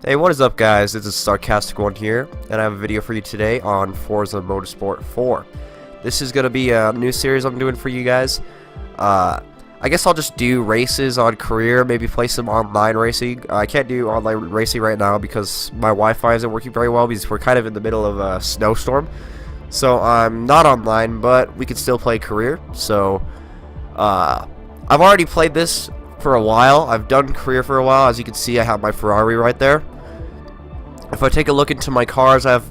Hey, what is up, guys? This is Sarcastic One here, and I have a video for you today on Forza Motorsport 4. This is going to be a new series I'm doing for you guys. I guess I'll just do races on career, maybe play some online racing. I can't do online racing right now because my Wi-Fi isn't working very well because we're kind of in the middle of a snowstorm. So I'm not online, but we can still play career. So I've already played this for a while. I've done career for a while. As you can see, I have my Ferrari right there. If I take a look into my cars, I have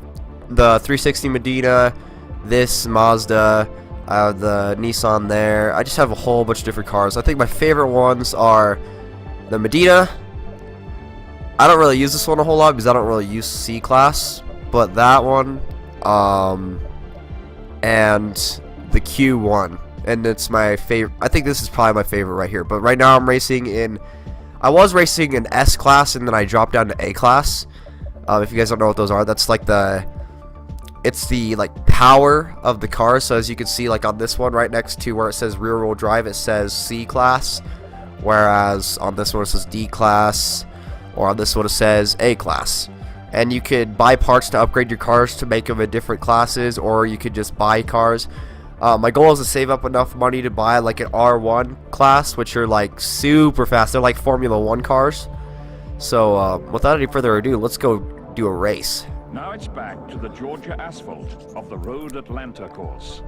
the 360 Medina, this Mazda, I have the Nissan there. I just have a whole bunch of different cars. I think my favorite ones are the Medina. I don't really use this one a whole lot because I don't really use C-Class, but that one, and the Q1, and it's my favorite. I think this is probably my favorite right here, but right now I'm racing in, I was racing in S-Class, and then I dropped down to A-Class. If you guys don't know what those are, that's like it's the like power of the car. So as you can see, like on this one right next to where it says rear wheel drive, it says C class, whereas on this one it says D class, or on this one it says A class. And you could buy parts to upgrade your cars to make them in different classes, or you could just buy cars. My goal is to save up enough money to buy like an R1 class, which are like super fast. They're like Formula 1 cars. So without any further ado, let's go do a race. Now it's back to the Georgia asphalt of the Road Atlanta course.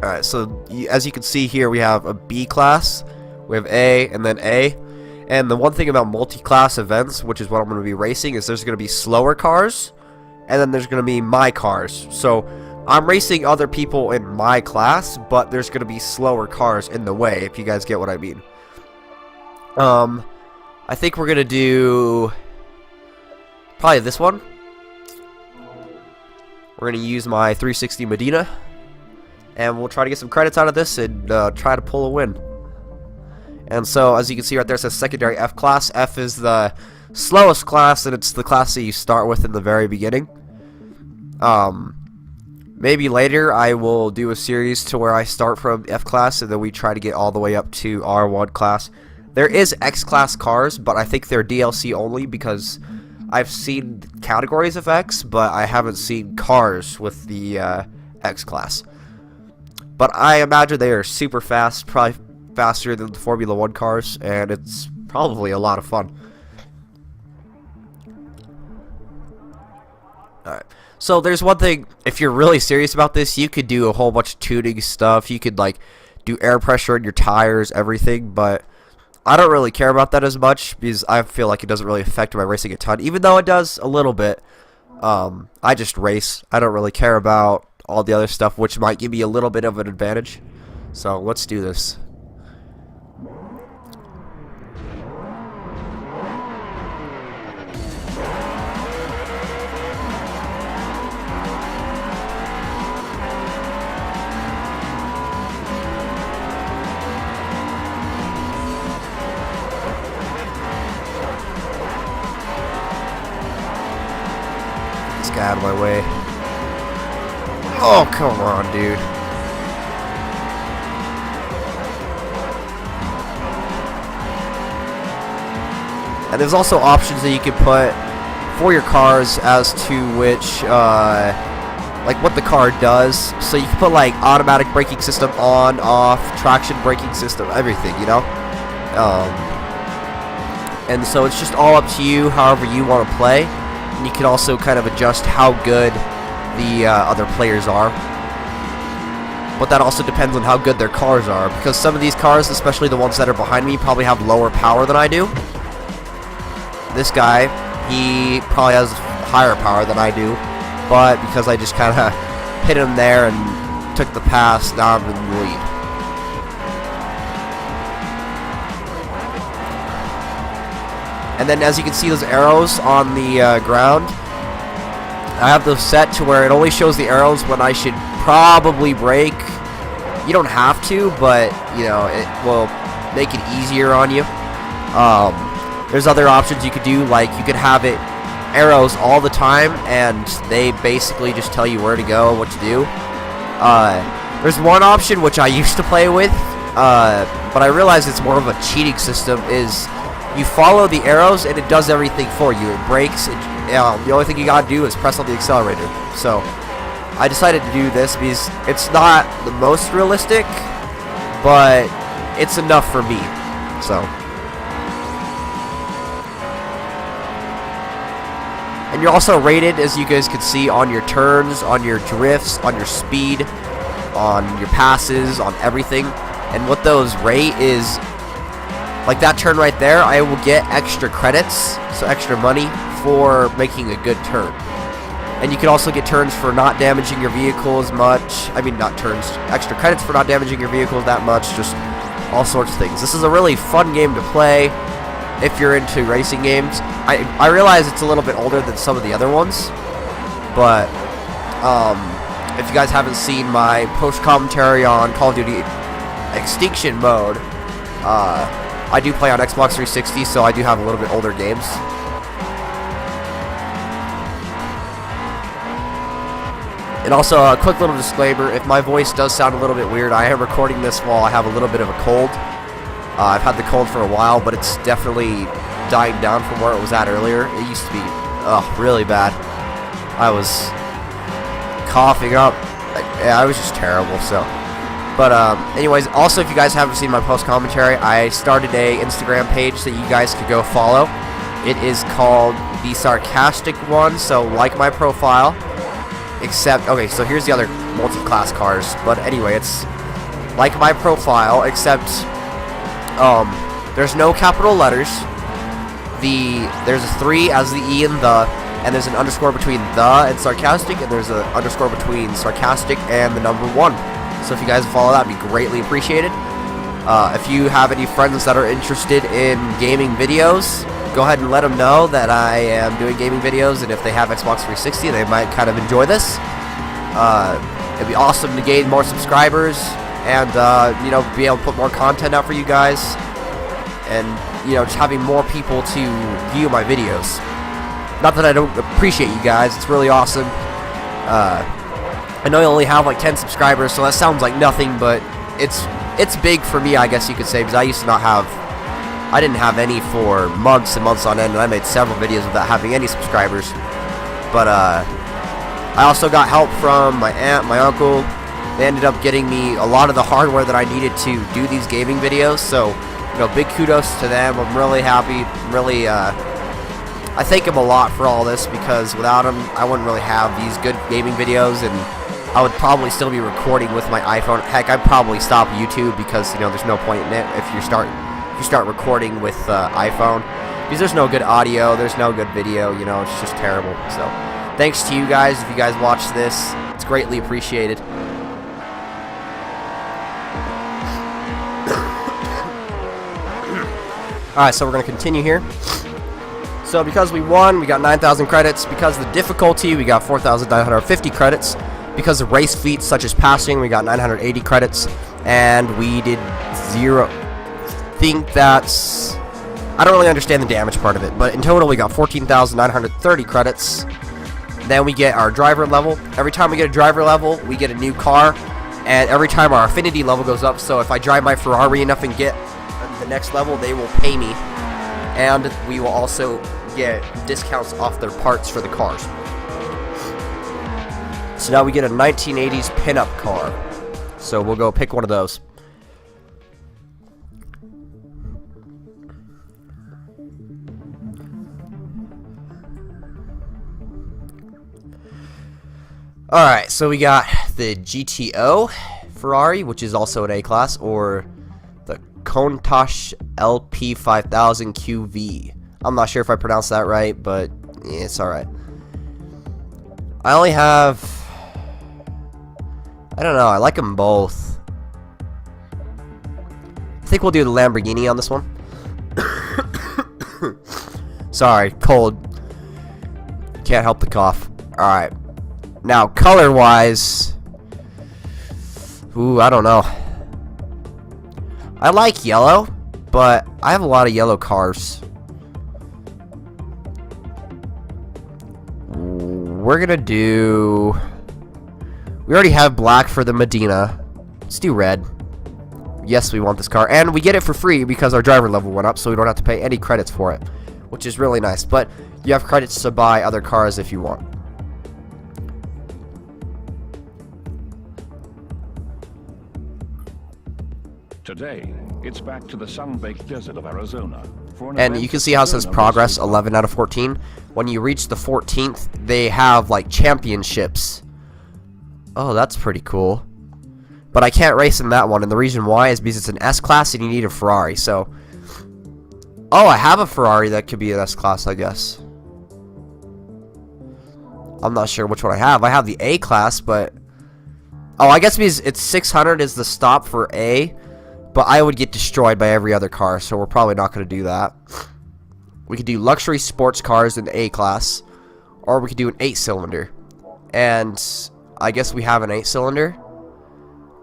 Alright, so as you can see here, we have a B class, we have A, and then A. And the one thing about multi-class events, which is what I'm going to be racing, is there's going to be slower cars, and then there's going to be my cars. So I'm racing other people in my class, but there's going to be slower cars in the way, if you guys get what I mean. I think we're going to do probably this one. We're going to use my 360 Medina, and we'll try to get some credits out of this and try to pull a win. And so, as you can see right there, it says secondary F class. F is the slowest class, and it's the class that you start with in the very beginning. Maybe later I will do a series to where I start from F class and then we try to get all the way up to R1 class. There is X class cars, but I think they're DLC only because I've seen categories of X, but I haven't seen cars with the X class. But I imagine they are super fast, probably faster than the Formula 1 cars, and it's probably a lot of fun. Alright. So there's one thing, if you're really serious about this, you could do a whole bunch of tuning stuff. You could like do air pressure in your tires, everything, but I don't really care about that as much because I feel like it doesn't really affect my racing a ton, even though it does a little bit. I just race. I don't really care about all the other stuff, which might give me a little bit of an advantage. So let's do this. Get out of my way. Oh, come on, dude. And there's also options that you can put for your cars as to which, like what the car does. So you can put like automatic braking system on, off, traction braking system, everything, you know? And so it's just all up to you, however you want to play. And you can also kind of adjust how good the other players are. But that also depends on how good their cars are, because some of these cars, especially the ones that are behind me, probably have lower power than I do. This guy, he probably has higher power than I do, but because I just kind of hit him there and took the pass, now I'm in the lead. And then as you can see those arrows on the ground, I have those set to where it only shows the arrows when I should probably brake. You don't have to, but you know, it will make it easier on you. There's other options you could do, like you could have it arrows all the time and they basically just tell you where to go, what to do. There's one option which I used to play with, but I realized it's more of a cheating system. Is you follow the arrows and it does everything for you. It brakes. The only thing you gotta do is press on the accelerator. So I decided to do this because it's not the most realistic, but it's enough for me. So, and you're also rated, as you guys can see, on your turns, on your drifts, on your speed, on your passes, on everything. And what those rate is, like that turn right there, I will get extra credits, so extra money for making a good turn. And you can also get turns for not damaging your vehicle as much. I mean, not turns, extra credits for not damaging your vehicle that much, just all sorts of things. This is a really fun game to play if you're into racing games. I realize it's a little bit older than some of the other ones, but if you guys haven't seen my post commentary on Call of Duty Extinction mode, I do play on Xbox 360, so I do have a little bit older games. And also, a quick little disclaimer, if my voice does sound a little bit weird, I am recording this while I have a little bit of a cold. I've had the cold for a while, but it's definitely dying down from where it was at earlier. It used to be really bad. I was coughing up. I was just terrible, so. But anyways, also, if you guys haven't seen my post commentary, I started a Instagram page that you guys could go follow. It is called The Sarcastic One, so like my profile. Except, okay, so here's the other multi-class cars, but anyway, it's like my profile, except there's no capital letters. There's a 3 as the E and the, and there's an underscore between the and sarcastic, and there's an underscore between sarcastic and the number 1. So if you guys follow that, it'd be greatly appreciated. If you have any friends that are interested in gaming videos, go ahead and let them know that I am doing gaming videos, and if they have Xbox 360, they might kind of enjoy this. It'd be awesome to gain more subscribers and, you know, be able to put more content out for you guys, and, you know, just having more people to view my videos. Not that I don't appreciate you guys, it's really awesome. I know I only have like 10 subscribers, so that sounds like nothing, but it's big for me, I guess you could say, because I used to not have, I didn't have any for months and months on end, and I made several videos without having any subscribers. But I also got help from my aunt, my uncle. They ended up getting me a lot of the hardware that I needed to do these gaming videos, so, you know, big kudos to them. I'm really happy, really, I thank them a lot for all this, because without them, I wouldn't really have these good gaming videos, and I would probably still be recording with my iPhone. Heck, I'd probably stop YouTube, because, you know, there's no point in it if you start recording with iPhone, because there's no good audio, there's no good video, you know, it's just terrible. So thanks to you guys. If you guys watch this, it's greatly appreciated. Alright, so we're going to continue here. So because we won, we got 9,000 credits. Because of the difficulty, we got 4,950 credits. Because of race feats such as passing, we got 980 credits. And we did 0. Think that's, I don't really understand the damage part of it, but in total we got 14,930 credits. Then we get our driver level. Every time we get a driver level, we get a new car, and every time our affinity level goes up. So if I drive my Ferrari enough and get the next level, they will pay me, and we will also get discounts off their parts for the cars. So now we get a 1980s pinup car, so we'll go pick one of those. Alright, so we got the GTO Ferrari, which is also an A-Class, or the Countach LP5000 QV. I'm not sure if I pronounced that right, but yeah, it's alright. I only have, I don't know, I like them both. I think we'll do the Lamborghini on this one. Sorry, cold. Can't help the cough. Alright. Now, color-wise, ooh, I don't know. I like yellow, but I have a lot of yellow cars. We're gonna do, we already have black for the Medina. Let's do red. yes, we want this car. And we get it for free because our driver level went up, so we don't have to pay any credits for it, which is really nice. But you have credits to buy other cars if you want. Today, it's back to the sun-baked desert of Arizona. And you can see how it says progress 11 out of 14. When you reach the 14th, they have like championships. Oh, that's pretty cool. But I can't race in that one, and the reason why is because it's an S-Class and you need a Ferrari, so... Oh, I have a Ferrari that could be an S-Class, I guess. I'm not sure which one I have. I have the A-Class, but... Oh, I guess because it's 600 is the stop for A, but I would get destroyed by every other car, so we're probably not going to do that. We could do luxury sports cars in A-Class, or we could do an 8-cylinder. And I guess we have an 8-cylinder.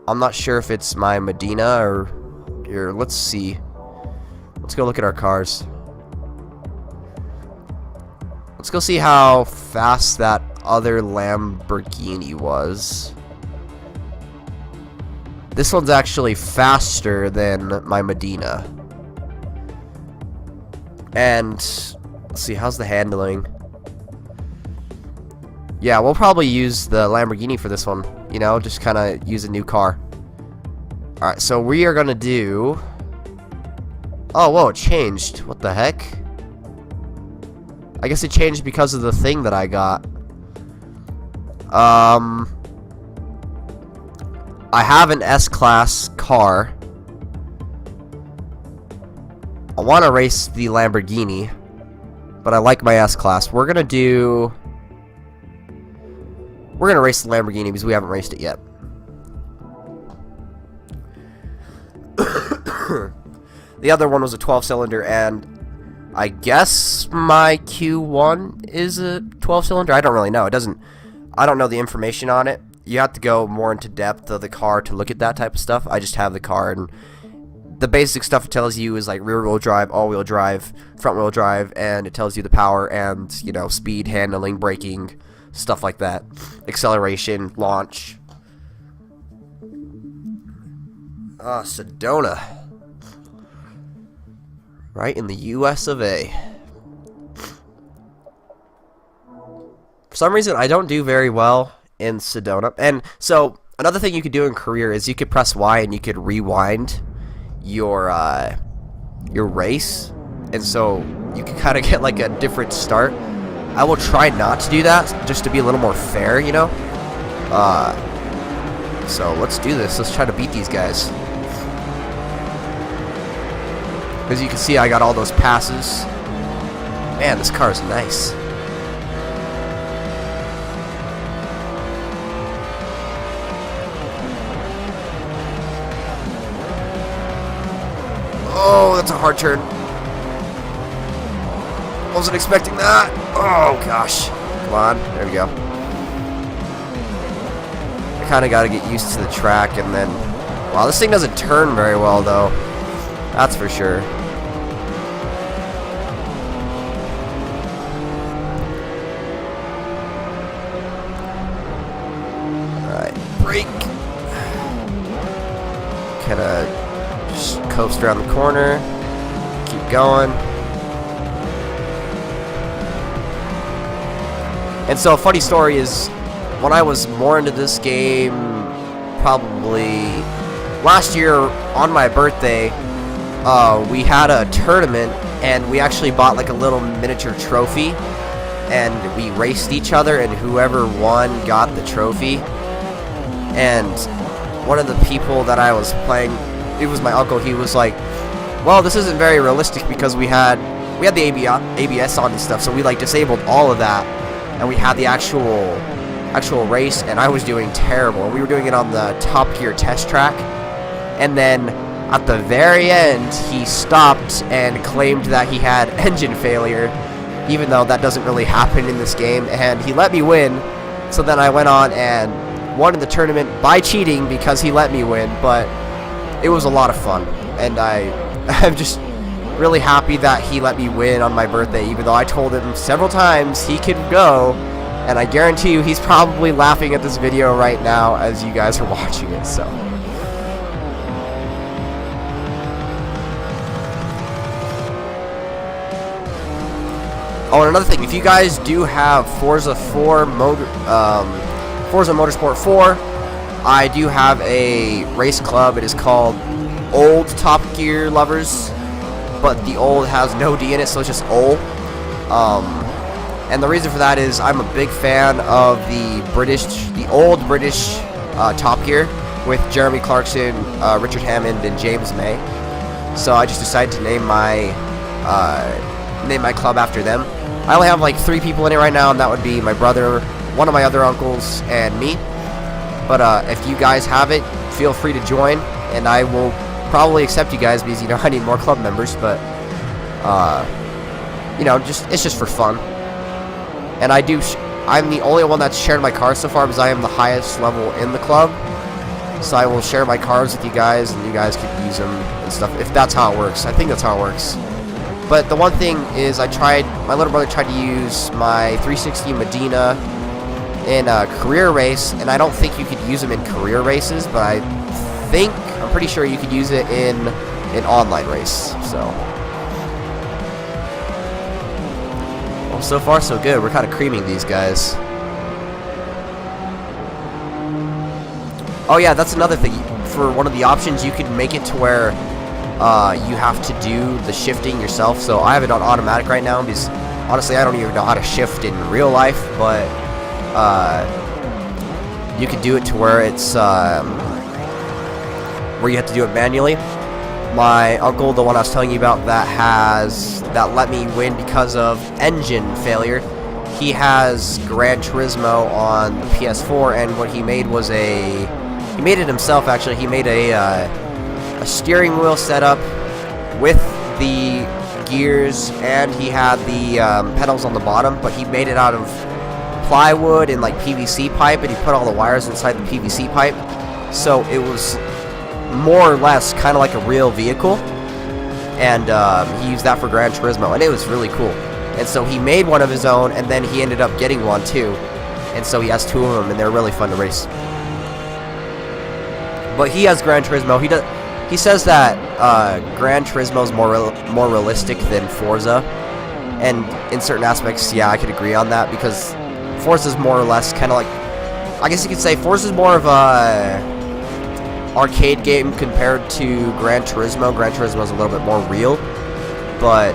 I'm not sure if it's my Medina or... Here, let's see. Let's go look at our cars. Let's go see how fast that other Lamborghini was. This one's actually faster than my Medina. And let's see, how's the handling? Yeah, we'll probably use the Lamborghini for this one. You know, just kind of use a new car. Alright, so we are going to do... Oh, whoa, it changed. What the heck? I guess it changed because of the thing that I got. I have an S-Class car. I want to race the Lamborghini, but I like my S-Class. We're going to race the Lamborghini because we haven't raced it yet. The other one was a 12-cylinder, and I guess my Q1 is a 12-cylinder. I don't really know. I don't know the information on it. You have to go more into depth of the car to look at that type of stuff. I just have the car, and the basic stuff it tells you is like rear-wheel drive, all-wheel drive, front-wheel drive, and it tells you the power and, you know, speed, handling, braking, stuff like that. Acceleration, launch. Ah, Sedona. Right in the US of A. For some reason, I don't do very well in Sedona. And so, another thing you could do in career is you could press Y and you could rewind your race. And so, you can kind of get like a different start. I will try not to do that, just to be a little more fair, you know? So, let's do this. Let's try to beat these guys. As you can see, I got all those passes. Man, this car is nice. Oh, that's a hard turn. Wasn't expecting that. Oh, gosh. Come on. There we go. I kind of got to get used to the track, and then... Wow, this thing doesn't turn very well, though. That's for sure. Alright, brake. Kinda just coast around the corner. Keep going. And so, a funny story is, when I was more into this game, probably last year on my birthday, we had a tournament, and we actually bought like a little miniature trophy, and we raced each other, and whoever won got the trophy. And one of the people that I was playing, it was my uncle. He was like, well, this isn't very realistic because we had the ABS on and stuff, so we like disabled all of that, and we had the actual race, and I was doing terrible. We were doing it on the Top Gear test track, and then at the very end, he stopped and claimed that he had engine failure, even though that doesn't really happen in this game, and he let me win. So then I went on and won in the tournament by cheating because he let me win, but it was a lot of fun, and I'm just really happy that he let me win on my birthday, even though I told him several times he could go, and I guarantee you he's probably laughing at this video right now as you guys are watching it, so... Oh, and another thing, if you guys do have Forza Motorsport 4, I do have a race club. It is called Old Top Gear Lovers, but the old has no D in it, so it's just old. And the reason for that is I'm a big fan of the old British Top Gear with Jeremy Clarkson, Richard Hammond, and James May. So I just decided to name my club after them. I only have like 3 people in it right now, and that would be my brother, one of my other uncles, and me. But if you guys have it, feel free to join, and I will probably accept you guys because, you know, I need more club members. But you know, it's just for fun. And I'm the only one that's shared my cars so far because I am the highest level in the club. So I will share my cars with you guys, and you guys can use them and stuff, if that's how it works. I think that's how it works. But the one thing is, my little brother tried to use my 360 Medina in a career race, and I don't think you could use them in career races, but I'm pretty sure you could use it in an online race. So, well, so far so good. We're kind of creaming these guys. Oh yeah, that's another thing. For one of the options, you can make it to where you have to do the shifting yourself. So I have it on automatic right now because honestly I don't even know how to shift in real life, but you can do it to where it's where you have to do it manually. My uncle, the one I was telling you about that let me win because of engine failure, he has Gran Turismo on the PS4, and what he made was he made it himself actually. He made a steering wheel setup with the gears, and he had the pedals on the bottom, but he made it out of plywood and like PVC pipe, and he put all the wires inside the PVC pipe, so it was more or less kind of like a real vehicle. And he used that for Gran Turismo, and it was really cool. And so he made one of his own, and then he ended up getting one too, and so he has 2 of them, and they're really fun to race. But he has Gran Turismo. He says that Gran Turismo is more realistic than Forza, and in certain aspects, yeah, I could agree on that, because Forza is more or less kind of like, I guess you could say Forza is more of a arcade game compared to Gran Turismo. Gran Turismo is a little bit more real, but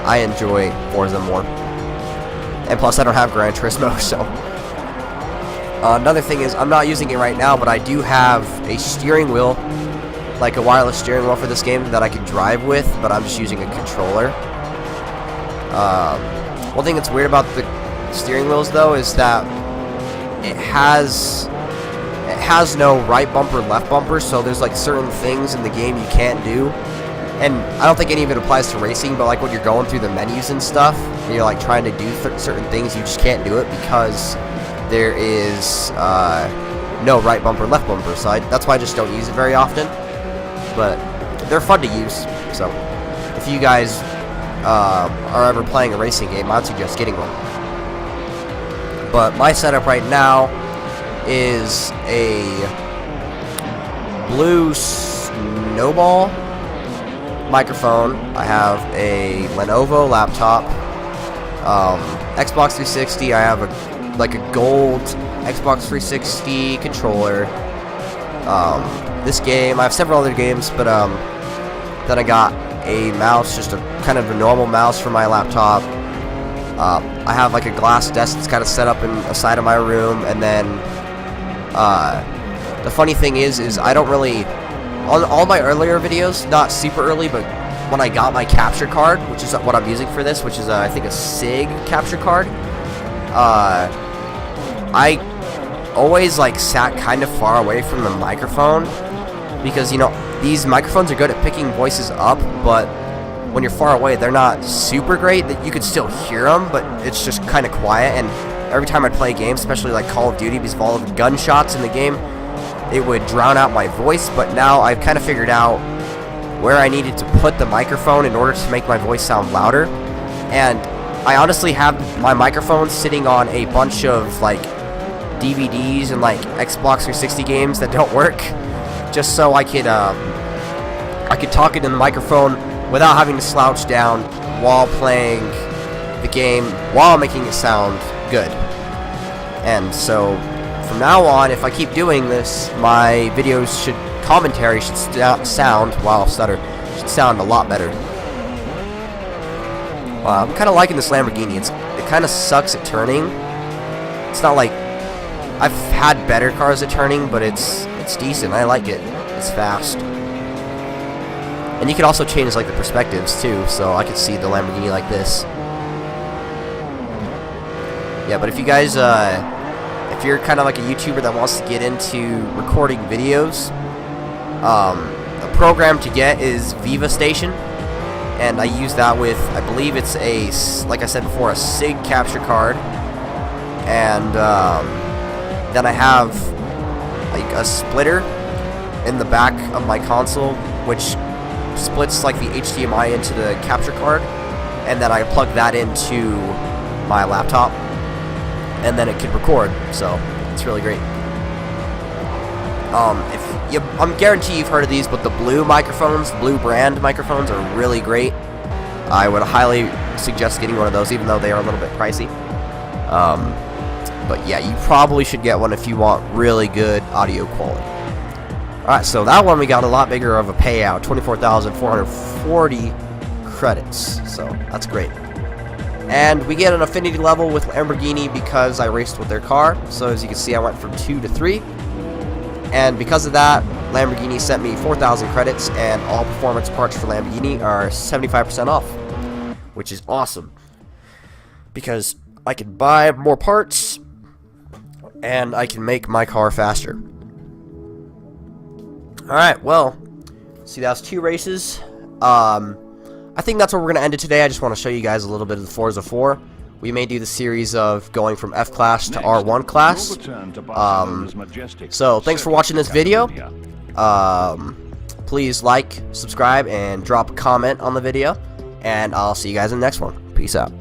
I enjoy Forza more. And plus, I don't have Gran Turismo, so. Another thing is, I'm not using it right now, but I do have a steering wheel, like a wireless steering wheel for this game that I can drive with, but I'm just using a controller. One thing that's weird about the steering wheels, though, is that it has no right bumper, left bumper, so there's like certain things in the game you can't do. And I don't think any of it applies to racing, but like when you're going through the menus and stuff, and you're like trying to do certain things, you just can't do it because there is no right bumper, left bumper. So that's why I just don't use it very often. But they're fun to use. So if you guys are ever playing a racing game, I'd suggest getting one. But my setup right now is a blue Snowball microphone. I have a Lenovo laptop, Xbox 360. I have a gold Xbox 360 controller. This game, I have several other games, but then I got a mouse, just a kind of a normal mouse for my laptop. I have like a glass desk that's kind of set up in the side of my room, and then the funny thing is I don't really, on all my earlier videos, not super early, but when I got my capture card, which is what I'm using for this, which is I think a SIG capture card, I always like sat kind of far away from the microphone, because, you know, these microphones are good at picking voices up, but when you're far away, they're not super great. That you could still hear them, but it's just kind of quiet. And every time I play games, especially like Call of Duty, because of all of the gunshots in the game, it would drown out my voice. But now I've kind of figured out where I needed to put the microphone in order to make my voice sound louder. And I honestly have my microphone sitting on a bunch of like DVDs and like Xbox 360 games that don't work, just so I could talk into the microphone without having to slouch down while playing the game while making it sound good. And so from now on, if I keep doing this, my commentary should sound, wow, stutter, should sound a lot better. I'm kind of liking this Lamborghini. It kind of sucks at turning. It's not like I've had better cars at turning, but it's decent. I like it. It's fast. And you can also change like the perspectives too, so I could see the Lamborghini like this. Yeah, but if you guys, if you're kind of like a YouTuber that wants to get into recording videos, a program to get is Viva Station, and I use that with, I believe it's a, like I said before, a SIG capture card, and then I have like a splitter in the back of my console, which splits like the HDMI into the capture card, and then I plug that into my laptop, and then it can record. So it's really great. I'm guarantee you've heard of these, but the blue microphones, blue brand microphones, are really great. I would highly suggest getting one of those, even though they are a little bit pricey. But yeah, you probably should get one if you want really good audio quality. Alright, so that one we got a lot bigger of a payout, 24,440 credits, so that's great. And we get an affinity level with Lamborghini because I raced with their car, so as you can see I went from 2 to 3. And because of that, Lamborghini sent me 4,000 credits, and all performance parts for Lamborghini are 75% off, which is awesome, because I can buy more parts, and I can make my car faster. Alright, well, see, that's 2 races. I think that's where we're going to end it today. I just want to show you guys a little bit of the Forza 4. We may do the series of going from F class to R1 class. So thanks for watching this video. Please like, subscribe, and drop a comment on the video. And I'll see you guys in the next one. Peace out.